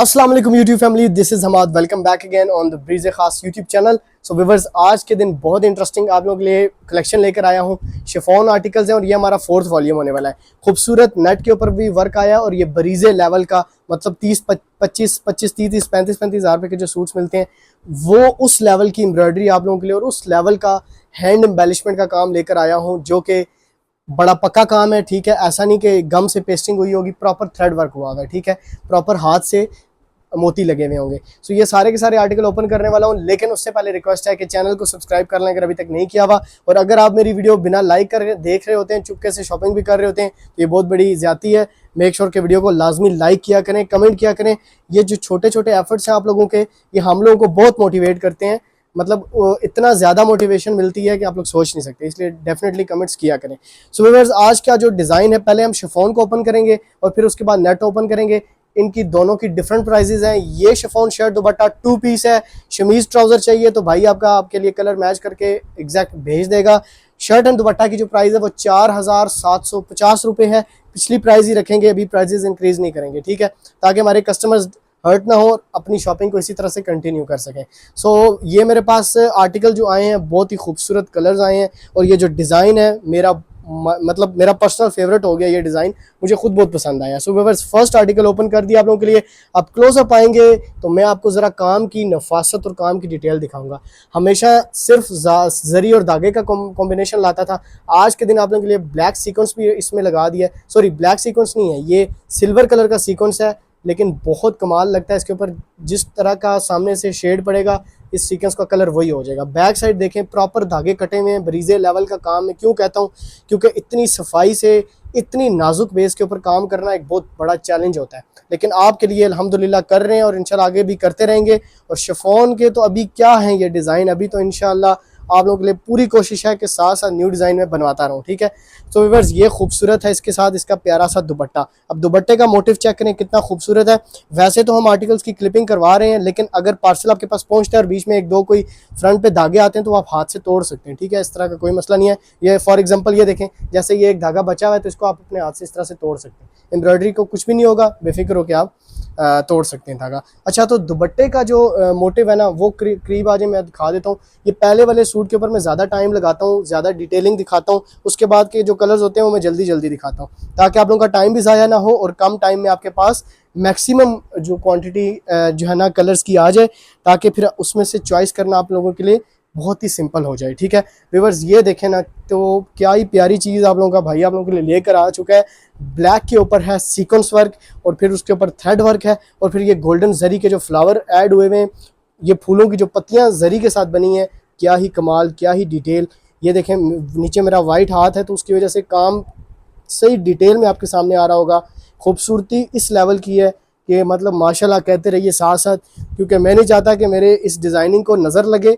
अस्सलाम वालेकुम YouTube family, this is Hamad. Welcome back again on the ब्रीज़े खास यूट्यूब चैनल। सो व्यूअर्स, आज के दिन बहुत इंटरेस्टिंग आप लोगों के लिए कलेक्शन लेकर आया हूँ। शिफॉन आर्टिकल्स हैं और ये हमारा 4th वॉल्यूम होने वाला है। खूबसूरत नेट के ऊपर भी वर्क आया और ये बरीजे लेवल का, मतलब 30 35 हज़ार रुपये के जो सूट्स मिलते हैं वो उस लेवल की एम्ब्रॉयडरी आप लोगों के लिए और उस लेवल का हैंड एम्बेलिशमेंट का काम लेकर आया हूँ, जो कि बड़ा पक्का काम है। ठीक है, ऐसा नहीं कि गम से पेस्टिंग हुई होगी, प्रॉपर थ्रेड वर्क हुआ हुआ है। ठीक है, प्रॉपर हाथ से मोती लगे हुए होंगे। सो ये सारे के सारे आर्टिकल ओपन करने वाला हूँ, लेकिन उससे पहले रिक्वेस्ट है कि चैनल को सब्सक्राइब कर लें अगर अभी तक नहीं किया हुआ। और अगर आप मेरी वीडियो बिना लाइक कर देख रहे होते हैं, चुपके से शॉपिंग भी कर रहे होते हैं, तो ये बहुत बड़ी ज्यादती है। मेक श्योर के वीडियो को लाजमी लाइक किया करें, कमेंट किया करें। ये जो छोटे छोटे एफर्ट्स हैं आप लोगों के, ये हम लोगों को बहुत मोटिवेट करते हैं। मतलब इतना ज़्यादा मोटिवेशन मिलती है कि आप लोग सोच नहीं सकते, इसलिए डेफिनेटली कमेंट्स किया करें। सो व्यूअर्स, आज का जो डिज़ाइन है, पहले हम शिफॉन को ओपन करेंगे और फिर उसके बाद नेट ओपन करेंगे। इनकी दोनों की डिफरेंट प्राइजेज हैं। ये शिफॉन शर्ट दुपट्टा 2 पीस है। शमीज ट्राउजर चाहिए तो भाई आपका आपके लिए कलर मैच करके एग्जैक्ट भेज देगा। शर्ट एंड दुपट्टा की जो प्राइस है वो 4750 रुपये है। पिछली प्राइस ही रखेंगे, अभी प्राइजेज इंक्रीज नहीं करेंगे। ठीक है, ताकि हमारे कस्टमर्स हर्ट ना हो, अपनी शॉपिंग को इसी तरह से कंटिन्यू कर सकें। सो ये मेरे पास आर्टिकल जो आए हैं बहुत ही खूबसूरत कलर्स आए हैं और ये जो डिज़ाइन है मेरा मतलब मेरा पर्सनल फेवरेट हो गया। ये डिज़ाइन मुझे खुद बहुत पसंद आया। So viewers, first article open कर दिया आप लोगों के लिए। अब क्लोजअप आएंगे तो मैं आपको ज़रा काम की नफासत और काम की डिटेल दिखाऊंगा। हमेशा सिर्फ जरी और धागे का कॉम्बिनेशन लाता था, आज के दिन आप लोगों के लिए ब्लैक सीक्वेंस भी इसमें लगा दिया। सॉरी, ब्लैक सीक्वेंस नहीं है, ये सिल्वर कलर का सीक्वेंस है, लेकिन बहुत कमाल लगता है इसके ऊपर। जिस तरह का सामने से शेड पड़ेगा, इस सीक्वेंस का कलर वही हो जाएगा। बैक साइड देखें, प्रॉपर धागे कटे हुए हैं, बरीजे लेवल का काम है। क्यों कहता हूँ? क्योंकि इतनी सफाई से इतनी नाजुक बेस के ऊपर काम करना एक बहुत बड़ा चैलेंज होता है, लेकिन आपके लिए अल्हम्दुलिल्लाह कर रहे हैं और इंशाल्लाह आगे भी करते रहेंगे। और शिफॉन के तो अभी क्या है ये डिज़ाइन, अभी तो इंशाल्लाह आप लोगों के लिए पूरी कोशिश है कि साथ साथ न्यू डिज़ाइन में बनवाता रहूँ। ठीक है, तो व्यूअर्स, ये खूबसूरत है, इसके साथ इसका प्यारा सा दुपट्टा। अब दुपट्टे का मोटिव चेक करें कितना खूबसूरत है। वैसे तो हम आर्टिकल्स की क्लिपिंग करवा रहे हैं, लेकिन अगर पार्सल आपके पास पहुंचता है और बीच में एक दो कोई फ्रंट पे धागे आते हैं तो आप हाथ से तोड़ सकते हैं। ठीक है, इस तरह का कोई मसला नहीं है। ये फॉर एग्जाम्पल ये देखें, जैसे ये एक धागा बचा हुआ है तो इसको आप अपने हाथ से इस तरह से तोड़ सकते हैं। एम्ब्रॉयडरी को कुछ भी नहीं होगा, बेफिक्र हो के आप तोड़ सकते हैं धागा। अच्छा, तो दुपट्टे का जो मोटिव है ना, वो करीब आज मैं दिखा देता हूँ। ये पहले वाले सूट के ऊपर मैं ज़्यादा टाइम लगाता हूँ, ज़्यादा डिटेलिंग दिखाता हूँ, उसके बाद के जो कलर्स होते हैं वो मैं जल्दी जल्दी दिखाता हूँ, ताकि आप लोगों का टाइम भी ज़ाया ना हो और कम टाइम में आपके पास मैक्सिमम जो क्वांटिटी जो है ना कलर्स की आ जाए, ताकि फिर उसमें से चॉइस करना आप लोगों के लिए बहुत ही सिंपल हो जाए। ठीक है व्यूअर्स, ये देखें ना, तो क्या ही प्यारी चीज़ आप लोगों का भाई आप लोगों के लिए लेकर आ चुका है। ब्लैक के ऊपर है सीक्वेंस वर्क और फिर उसके ऊपर थ्रेड वर्क है और फिर ये गोल्डन जरी के जो फ्लावर ऐड हुए हैं, ये फूलों की जो पत्तियां जरी के साथ बनी हैं, क्या ही कमाल, क्या ही डिटेल। ये देखें, नीचे मेरा वाइट हाथ है तो उसकी वजह से काम सही डिटेल में आपके सामने आ रहा होगा। खूबसूरती इस लेवल की है कि मतलब माशाल्लाह कहते रहिए साथ साथ, क्योंकि मैं नहीं चाहता कि मेरे इस डिज़ाइनिंग को नज़र लगे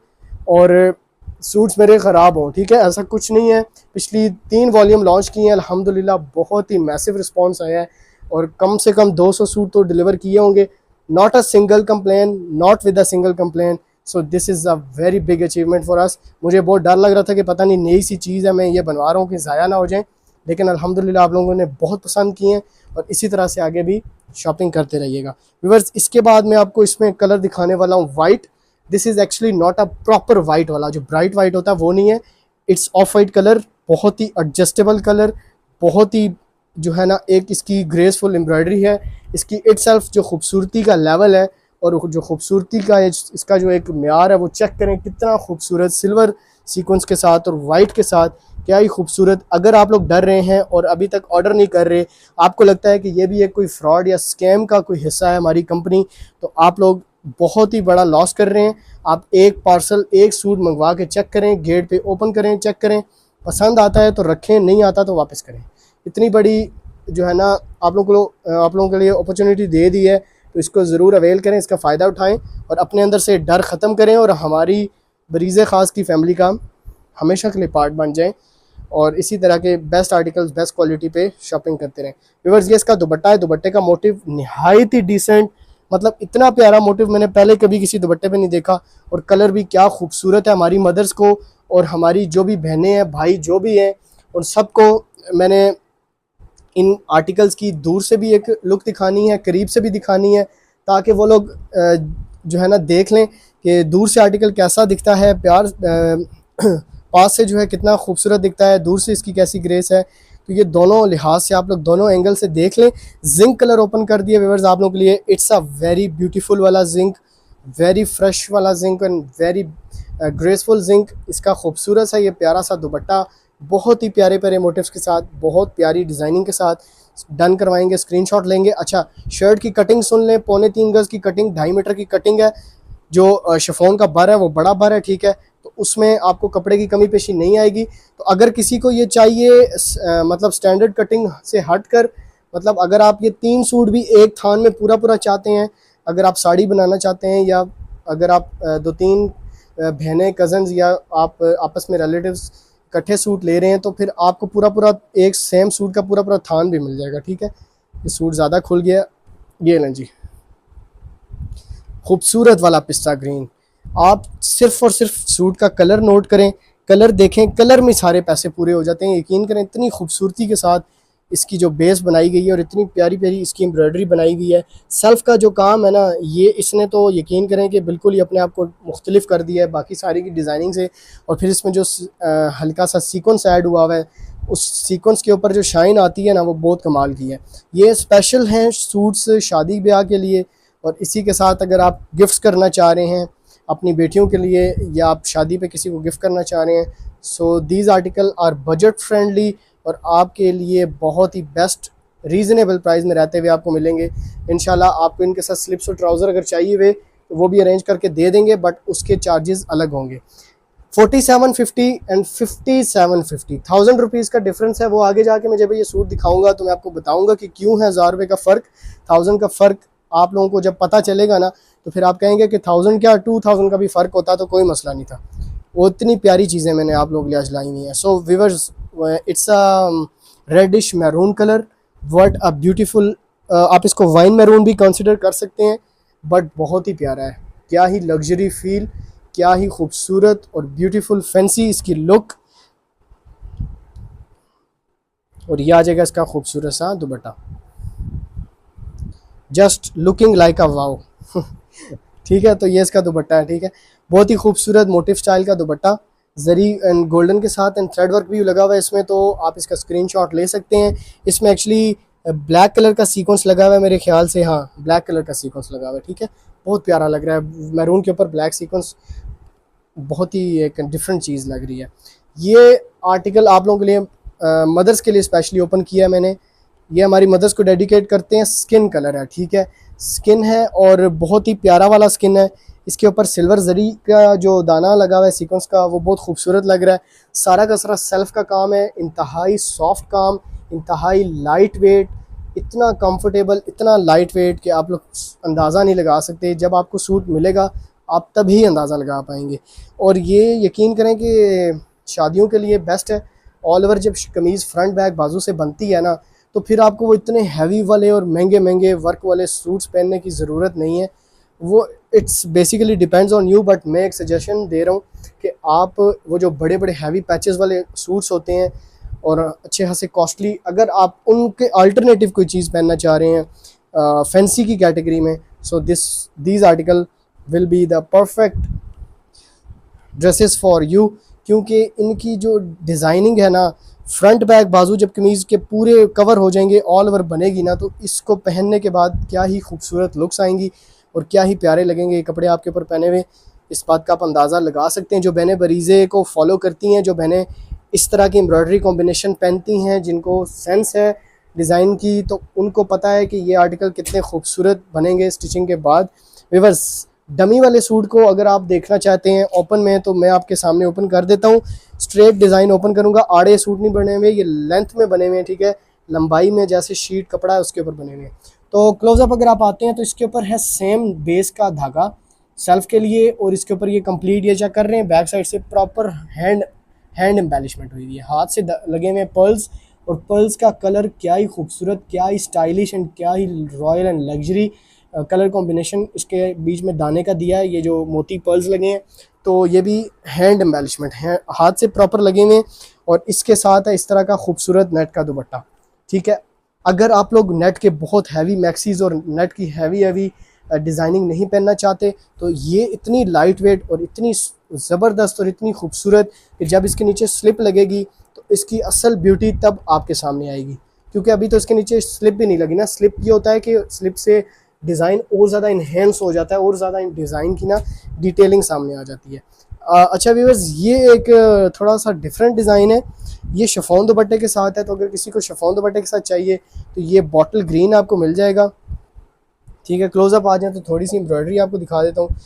और सूट्स मेरे ख़राब हों। ठीक है, ऐसा कुछ नहीं है। पिछली 3 वॉल्यूम लॉन्च किए हैं, अल्हम्दुलिल्लाह बहुत ही मैसिव रिस्पांस आया है और कम से कम 200 सूट तो डिलीवर किए होंगे। Not a single complain, not with a single complain. So this is a very big achievement for us. मुझे बहुत डर लग रहा था कि पता नहीं नई सी चीज़ है, मैं ये बनवा रहा हूँ कि ज़ाया ना हो जाए, लेकिन अल्हम्दुलिल्लाह आप लोगों ने बहुत पसंद किए हैं और इसी तरह से आगे भी शॉपिंग करते रहिएगा। व्यूअर्स, इसके बाद मैं आपको इसमें कलर दिखाने वाला हूँ white. This is actually not a proper white वाला, जो ब्राइट वाइट होता है वो नहीं है, इट्स ऑफ वाइट कलर। बहुत ही एडजस्टेबल कलर, बहुत ही जो है ना, एक इसकी ग्रेसफुल एम्ब्रॉयडरी है, इसकी इटसेल्फ जो खूबसूरती का लेवल है और जो खूबसूरती का इसका जो एक म्यार है वो चेक करें कितना खूबसूरत सिल्वर सीक्वेंस के साथ और वाइट के साथ, क्या ही खूबसूरत। अगर आप लोग डर रहे हैं और अभी तक ऑर्डर नहीं कर रहे, आपको लगता है कि ये भी एक कोई फ्रॉड या स्कैम का कोई हिस्सा है हमारी कंपनी, तो आप लोग बहुत ही बड़ा लॉस कर रहे हैं। आप एक पार्सल, एक सूट मंगवा के चेक करें, गेट पे ओपन करें, चेक करें, पसंद आता है तो रखें, नहीं आता तो वापस करें। इतनी बड़ी जो है ना आप लोगों के लिए अपॉर्चुनिटी दे दी है, तो इसको ज़रूर अवेल करें, इसका फ़ायदा उठाएं और अपने अंदर से डर ख़त्म करें और हमारी बरीज़े ख़ास की फैमिली का हमेशा के लिए पार्ट बन जाएं और इसी तरह के बेस्ट आर्टिकल्स बेस्ट क्वालिटी पे शॉपिंग करते रहें। व्यूअर्स, ये इसका दुपट्टा है। दुपट्टे का मोटिव नहायत ही डिसेंट, मतलब इतना प्यारा मोटिव मैंने पहले कभी किसी दुपट्टे पे नहीं देखा और कलर भी क्या खूबसूरत है। हमारी मदर्स को और हमारी जो भी बहनें हैं, भाई जो भी हैं, उन सबको मैंने इन आर्टिकल्स की दूर से भी एक लुक दिखानी है, करीब से भी दिखानी है, ताकि वो लोग जो है ना देख लें कि दूर से आर्टिकल कैसा दिखता है, पास से जो है कितना खूबसूरत दिखता है, दूर से इसकी कैसी ग्रेस है। तो ये दोनों लिहाज से आप लोग दोनों एंगल से देख लें। जिंक कलर ओपन कर दिए व्यूअर्स आप लोगों के लिए। इट्स अ वेरी ब्यूटीफुल वाला जिंक, वेरी फ्रेश वाला zinc and very graceful zinc. इसका खूबसूरत सा ये प्यारा सा दुपट्टा बहुत ही प्यारे प्यारे मोटिव्स के साथ, बहुत प्यारी डिज़ाइनिंग के साथ डन करवाएंगे, स्क्रीनशॉट लेंगे। अच्छा, शर्ट की कटिंग सुन लें, 3.25 गज की कटिंग, 2.5 मीटर की कटिंग है। जो शिफॉन का बर है वो बड़ा बर है, ठीक है, तो उसमें आपको कपड़े की कमी पेशी नहीं आएगी। तो अगर किसी को ये चाहिए मतलब स्टैंडर्ड कटिंग से हट कर, मतलब अगर आप ये 3 सूट भी एक थान में पूरा पूरा चाहते हैं, अगर आप साड़ी बनाना चाहते हैं, या अगर आप 2-3 बहनें कज़न्स या आप आपस में रिलेटिव्स इकट्ठे सूट ले रहे हैं, तो फिर आपको पूरा पूरा एक सेम सूट का पूरा पूरा थान भी मिल जाएगा, ठीक है। ये सूट ज़्यादा खुल गया, ये लें जी, खूबसूरत वाला पिस्ता ग्रीन। आप सिर्फ और सिर्फ सूट का कलर नोट करें, कलर देखें, कलर में सारे पैसे पूरे हो जाते हैं। यकीन करें, इतनी खूबसूरती के साथ इसकी जो बेस बनाई गई है और इतनी प्यारी प्यारी इसकी एम्ब्रॉयडरी बनाई गई है। सेल्फ का जो काम है ना, ये इसने तो यकीन करें कि बिल्कुल ही अपने आप को मुख्तलिफ कर दिया है बाकी सारी की डिज़ाइनिंग से। और फिर इसमें जो हल्का सा सीक्वेंस ऐड हुआ हुआ है, उस सीक्वेंस के ऊपर जो शाइन आती है ना, वो बहुत कमाल की है। ये स्पेशल हैं सूट्स शादी ब्याह के लिए। और इसी के साथ अगर आप गिफ्ट्स करना चाह रहे हैं अपनी बेटियों के लिए, या आप शादी पे किसी को गिफ्ट करना चाह रहे हैं, so these article are budget friendly और आपके लिए बहुत ही बेस्ट रीज़नेबल प्राइस में रहते हुए आपको मिलेंगे इंशाल्लाह। आपको इनके साथ स्लिप्स और ट्राउज़र अगर चाहिए हुए तो वो भी अरेंज करके दे देंगे, बट उसके चार्जेस अलग होंगे। 4750 एंड 5750, 1000 रुपीज़ का डिफरेंस है। वो आगे जाके मैं जब ये सूट दिखाऊंगा तो मैं आपको बताऊंगा कि क्यों है 1000 रुपये का फ़र्क, 1000 का फ़र्क। आप लोगों को जब पता चलेगा ना, तो फिर आप कहेंगे कि 1000 क्या 2000 का भी फ़र्क होता तो कोई मसला नहीं था। वो इतनी प्यारी चीज़ें मैंने आप लोगों के लिए आज लाई हुई हैं। So viewers, it's a reddish maroon colour, what a beautiful, आप इसको वाइन मैरून भी कंसिडर कर सकते हैं, बट बहुत ही प्यारा है। क्या ही लग्जरी फील, क्या ही खूबसूरत और ब्यूटीफुल फैंसी इसकी लुक। और ये आ जाएगा इसका खूबसूरत सा दुपट्टा, just looking like a wow. ठीक है, तो ये इसका दुपट्टा है, ठीक है, बहुत ही खूबसूरत मोटिव स्टाइल का दुपट्टा, जरी एंड गोल्डन के साथ, एंड थ्रेड वर्क भी लगा हुआ है इसमें, तो आप इसका स्क्रीनशॉट ले सकते हैं। इसमें एक्चुअली ब्लैक कलर का सीक्वेंस लगा हुआ है मेरे ख्याल से, हाँ ब्लैक कलर का सीक्वेंस लगा हुआ है, ठीक है, बहुत प्यारा लग रहा है। मैरून के ऊपर ब्लैक सीक्वेंस बहुत ही एक डिफरेंट चीज़ लग रही है। ये आर्टिकल आप लोगों के लिए मदर्स के लिए स्पेशली ओपन किया है मैंने। ये हमारी मदर्स को डेडिकेट करते हैं। स्किन कलर है, ठीक है, स्किन है और बहुत ही प्यारा वाला स्किन है। इसके ऊपर सिल्वर जरी का जो दाना लगा हुआ है सीक्वेंस का, वो बहुत खूबसूरत लग रहा है। सारा का सारा सेल्फ का काम है, इंतहाई सॉफ्ट काम, इंतहाई लाइट वेट, इतना कंफर्टेबल, इतना लाइट वेट कि आप लोग अंदाज़ा नहीं लगा सकते। जब आपको सूट मिलेगा आप तभी अंदाज़ा लगा पाएंगे। और ये यकीन करें कि शादियों के लिए बेस्ट है। ऑल ओवर जब कमीज़ फ्रंट बैक बाजू से बनती है ना, तो फिर आपको वो इतने हैवी वाले और महंगे महंगे वर्क वाले सूट्स पहनने की ज़रूरत नहीं है। वो it's basically depends on you, but मैं एक सजेशन दे रहा हूँ कि आप वो जो बड़े बड़े हैवी पैचेस वाले सूट्स होते हैं और अच्छे खासे कॉस्टली, अगर आप उनके अल्टरनेटिव कोई चीज़ पहनना चाह रहे हैं फैंसी की कैटेगरी में, सो these article will be the perfect dresses for you. क्योंकि इनकी जो डिज़ाइनिंग है ना, फ्रंट बैक बाजू जब कमीज़ के पूरे कवर हो जाएंगे, ऑल ओवर बनेगी ना, तो इसको पहनने के बाद क्या ही खूबसूरत लुक्स आएंगी और क्या ही प्यारे लगेंगे ये कपड़े आपके ऊपर पहने हुए। इस बात का आप अंदाज़ा लगा सकते हैं। जो बहनें बरीज़े को फॉलो करती हैं, जो बहनें इस तरह की एम्ब्रॉयडरी कॉम्बिनेशन पहनती हैं, जिनको सेंस है डिज़ाइन की, तो उनको पता है कि ये आर्टिकल कितने खूबसूरत बनेंगे स्टिचिंग के बाद। व्यूअर्स, डमी वाले सूट को अगर आप देखना चाहते हैं ओपन में, तो मैं आपके सामने ओपन कर देता हूँ। स्ट्रेट डिज़ाइन ओपन करूँगा, आड़े सूट नहीं बने हुए, ये लेंथ में बने हुए हैं, ठीक है, लंबाई में जैसे शीट कपड़ा है उसके ऊपर बने हुए हैं। तो क्लोजअप अगर आप आते हैं तो इसके ऊपर है सेम बेस का धागा सेल्फ के लिए, और इसके ऊपर ये कंप्लीट ये चेक कर रहे हैं बैक साइड से प्रॉपर हैंड एम्बेलिशमेंट हुई है, हाथ से लगे हुए पर्ल्स। और पर्ल्स का कलर क्या ही खूबसूरत, क्या ही स्टाइलिश एंड क्या ही royal and luxury colour combination इसके बीच में दाने का दिया है। ये जो मोती पर्ल्स लगे हैं, तो ये भी हैंड एम्बेलिशमेंट है, हाथ से प्रॉपर लगे हुए हैं। और इसके साथ है इस तरह का खूबसूरत नेट का दुपट्टा, ठीक है। अगर आप लोग नेट के बहुत हैवी मैक्सीज और नेट की हैवी डिज़ाइनिंग नहीं पहनना चाहते, तो ये इतनी लाइट वेट और इतनी ज़बरदस्त और इतनी खूबसूरत कि जब इसके नीचे स्लिप लगेगी तो इसकी असल ब्यूटी तब आपके सामने आएगी। क्योंकि अभी तो इसके नीचे स्लिप भी नहीं लगी ना। स्लिप ये होता है कि स्लिप से डिज़ाइन और ज़्यादा इन्हेंस हो जाता है और ज़्यादा डिज़ाइन की ना डिटेलिंग सामने आ जाती है। अच्छा व्यूअर्स, ये एक थोड़ा सा डिफरेंट डिज़ाइन है। ये शिफॉन दुपट्टे के साथ है, तो अगर किसी को शिफॉन दुपट्टे के साथ चाहिए तो ये बॉटल ग्रीन आपको मिल जाएगा। ठीक है, क्लोज़अप आ जाए तो थोड़ी सी एम्ब्रॉयडरी आपको दिखा देता हूँ।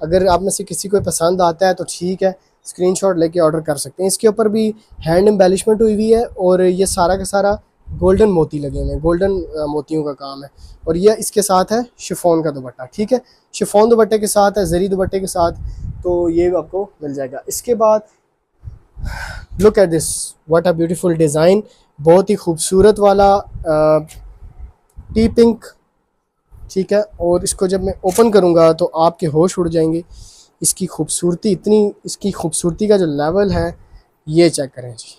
अगर आप में से किसी को पसंद आता है तो ठीक है, स्क्रीनशॉट लेके ऑर्डर कर सकते हैं। इसके ऊपर भी हैंड एम्बेलिशमेंट हुई हुई है और ये सारा का सारा गोल्डन मोती लगे हुए हैं, गोल्डन मोतियों का काम है। और ये इसके साथ है शिफॉन का दुपट्टा। ठीक है, शिफॉन दुपट्टे के साथ है, जरी दुपट्टे के साथ, तो ये आपको मिल जाएगा। इसके बाद look at this, what a beautiful design, बहुत ही खूबसूरत वाला टी पिंक। ठीक है, और इसको जब मैं ओपन करूँगा तो आपके होश उड़ जाएंगे। इसकी खूबसूरती इतनी, इसकी खूबसूरती का जो लेवल है ये चेक करें जी।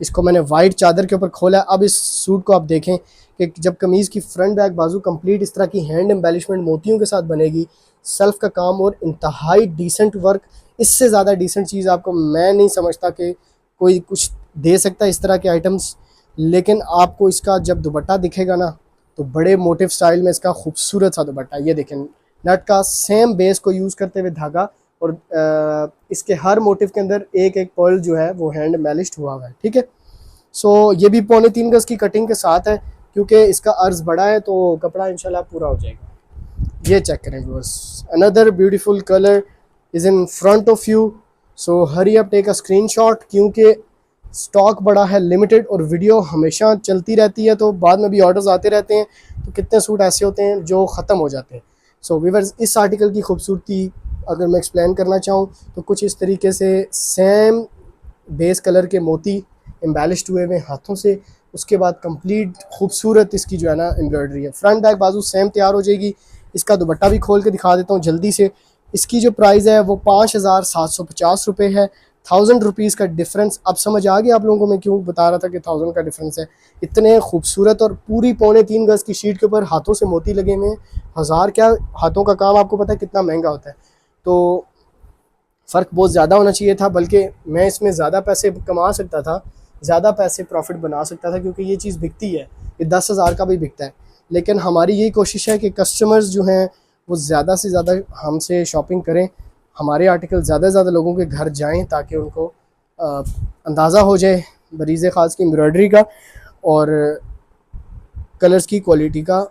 इसको मैंने वाइट चादर के ऊपर खोला है। अब इस सूट को आप देखें कि जब कमीज़ की फ्रंट बैक बाजू कंप्लीट इस तरह की हैंड एम्बेलिशमेंट मोतियों के साथ बनेगी, सेल्फ का काम और इंतहाई डिसेंट वर्क, इससे ज़्यादा डिसेंट चीज़ आपको मैं नहीं समझता कि कोई कुछ दे सकता है इस तरह के आइटम्स। लेकिन आपको इसका जब दुपट्टा दिखेगा ना तो बड़े मोटिव स्टाइल में इसका खूबसूरत सा दुपट्टा, ये देखें नेट का सेम बेस को यूज़ करते हुए धागा, और इसके हर मोटिव के अंदर एक एक पर्ल जो है वो हैंड मैलिश्ड हुआ हुआ है। ठीक है, सो ये भी 3.25 गज की कटिंग के साथ है, क्योंकि इसका अर्ज बड़ा है तो कपड़ा इंशाल्लाह पूरा हो जाएगा। ये चेक करें viewers, another beautiful colour is in front of you. So hurry up, take a screenshot, क्योंकि स्टॉक बड़ा है, लिमिटेड, और वीडियो हमेशा चलती रहती है तो बाद में भी ऑर्डर्स आते रहते हैं, तो कितने सूट ऐसे होते हैं जो ख़त्म हो जाते हैं। सो व्यूअर्स, इस आर्टिकल की खूबसूरती अगर मैं एक्सप्लेन करना चाहूँ तो कुछ इस तरीके से सेम बेस कलर के मोती एम्बेलिश्ड हुए हुए हाथों से, उसके बाद कंप्लीट खूबसूरत इसकी जो है ना एम्ब्रॉयडरी है। फ्रंट बैक बाजू सेम तैयार हो जाएगी। इसका दुपट्टा भी खोल के दिखा देता हूँ जल्दी से। इसकी जो प्राइस है वो 5,750 रुपये है। 1000 रुपीज़ का डिफरेंस। अब समझ आ गया आप लोगों को मैं क्यों बता रहा था कि 1000 का डिफरेंस है। इतने खूबसूरत और पूरी 3.25 गज की शीट के ऊपर हाथों से मोती लगे हुए हैं। 1000 क्या, हाथों का काम आपको पता है कितना महंगा होता है, तो फ़र्क बहुत ज़्यादा होना चाहिए था, बल्कि मैं इसमें ज़्यादा पैसे कमा सकता था, ज़्यादा पैसे प्रॉफिट बना सकता था, क्योंकि ये चीज़ बिकती है, ये 10,000 का भी बिकता है। लेकिन हमारी यही कोशिश है कि कस्टमर्स जो हैं वो ज़्यादा से ज़्यादा हमसे शॉपिंग करें, हमारे आर्टिकल ज़्यादा से ज़्यादा लोगों के घर जाएं, ताकि उनको अंदाज़ा हो जाए बरीज़ ख़ास की एम्ब्रॉयडरी का और कलर्स की क्वालिटी का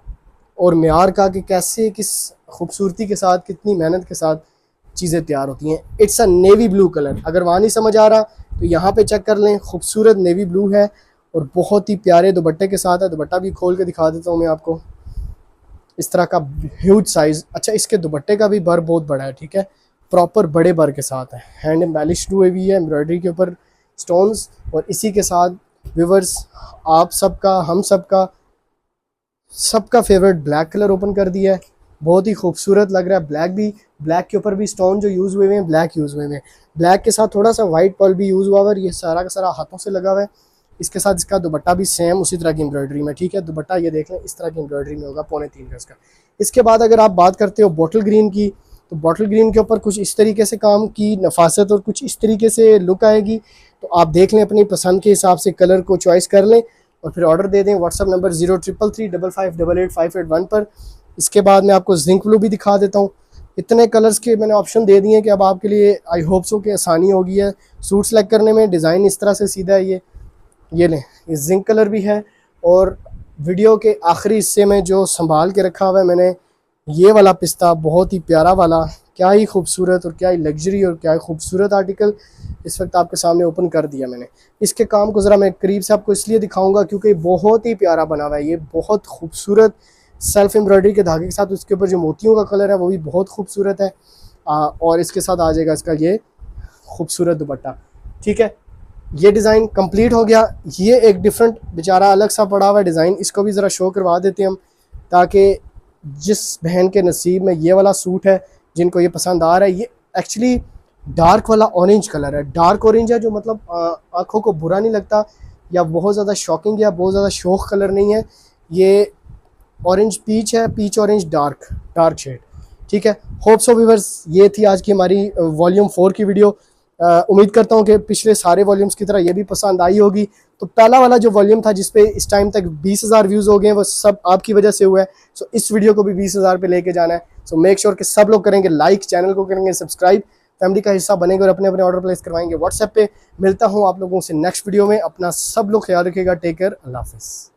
और मेयार का, कि कैसे किस खूबसूरती के साथ कितनी मेहनत के साथ चीज़ें तैयार होती हैं। It's a navy blue colour, अगर वहाँ नहीं समझ आ रहा तो यहाँ पे चेक कर लें, खूबसूरत नेवी ब्लू है और बहुत ही प्यारे दुपट्टे के साथ है। दुपट्टा भी खोल के दिखा देता हूँ मैं आपको, इस तरह का ह्यूज साइज़। अच्छा, इसके दुपट्टे का भी बर बहुत बड़ा है। ठीक है, प्रॉपर बड़े बर के साथ है, हैंड एम्बेलिश्ड हुई हुई है एम्ब्रॉयडरी के ऊपर स्टोन्स। और इसी के साथ व्यूअर्स, आप सबका, हम सबका फेवरेट ब्लैक कलर ओपन कर दिया है। बहुत ही खूबसूरत लग रहा है। ब्लैक भी, ब्लैक के ऊपर भी स्टोन जो यूज़ हुए हैं ब्लैक यूज़ हुए हैं, ब्लैक के साथ थोड़ा सा वाइट पर्ल भी यूज़ हुआ हुआ है। ये सारा का सारा हाथों से लगा हुआ है। इसके साथ इसका दुपट्टा भी सेम उसी तरह की एम्ब्रॉयडरी में। ठीक है, दुपट्टा ये देख लें इस तरह की एम्ब्रॉयडरी में होगा 3.25 गज का। इसके बाद अगर आप बात करते हो बॉटल ग्रीन की, तो बॉटल ग्रीन के ऊपर कुछ इस तरीके से काम की नफासत और कुछ इस तरीके से लुक आएगी। तो आप देख लें, अपनी पसंद के हिसाब से कलर को चॉइस कर लें और फिर ऑर्डर दे दें। व्हाट्सअप नंबर 033355888581 पर। इसके बाद मैं आपको जिंक ब्लू भी दिखा देता हूँ। इतने कलर्स के मैंने ऑप्शन दे दिए कि अब आपके लिए आई होप सो कि आसानी होगी है सूट सेलेक्ट करने में। डिज़ाइन इस तरह से सीधा है, ये लें, ये जिंक कलर भी है। और वीडियो के आखिरी हिस्से में जो संभाल के रखा हुआ है मैंने, ये वाला पिस्ता, बहुत ही प्यारा वाला, क्या ही खूबसूरत और क्या ही लग्जरी और क्या ही खूबसूरत आर्टिकल इस वक्त आपके सामने ओपन कर दिया मैंने। इसके काम को ज़रा मैं करीब से आपको इसलिए दिखाऊंगा क्योंकि बहुत ही प्यारा बना हुआ है। ये बहुत खूबसूरत सेल्फ एम्ब्रॉयडरी के धागे के साथ उसके ऊपर जो मोतियों का कलर है वो भी बहुत खूबसूरत है। और इसके साथ आ जाएगा इसका ये खूबसूरत दुपट्टा। ठीक है, ये डिज़ाइन कंप्लीट हो गया। ये एक डिफरेंट बेचारा अलग सा पड़ा हुआ डिज़ाइन, इसको भी ज़रा शो करवा देते हैं हम, ताकि जिस बहन के नसीब में ये वाला सूट है, जिनको ये पसंद आ रहा है, ये एक्चुअली डार्क वाला ऑरेंज कलर है। डार्क ऑरेंज है जो मतलब आँखों को बुरा नहीं लगता या बहुत ज़्यादा शॉकिंग या बहुत ज़्यादा शौक कलर नहीं है। ये ऑरेंज पीच है, पीच ऑरेंज डार्क शेड। ठीक है। होप सो व्यूअर्स, ये थी आज की हमारी वॉल्यूम 4 की वीडियो। उम्मीद करता हूँ कि पिछले सारे वॉल्यूम्स की तरह ये भी पसंद आई होगी। तो पहला वाला जो वॉल्यूम था जिसपे इस टाइम तक 20,000 व्यूज़ हो गए हैं, वो सब आपकी वजह से हुआ है। सो इस वीडियो को भी 20,000 पे लेके जाना है। सो मेक श्योर कि सब लोग करेंगे लाइक, चैनल को करेंगे सब्सक्राइब, फैमिली का हिस्सा बनेंगे और अपने अपने ऑर्डर प्लेस करवाएंगे व्हाट्सएप पे। मिलता हूँ आप लोगों से नेक्स्ट वीडियो में। अपना सब लोग ख्याल रखिएगा। टेक केयर, अल्लाह हाफिज़।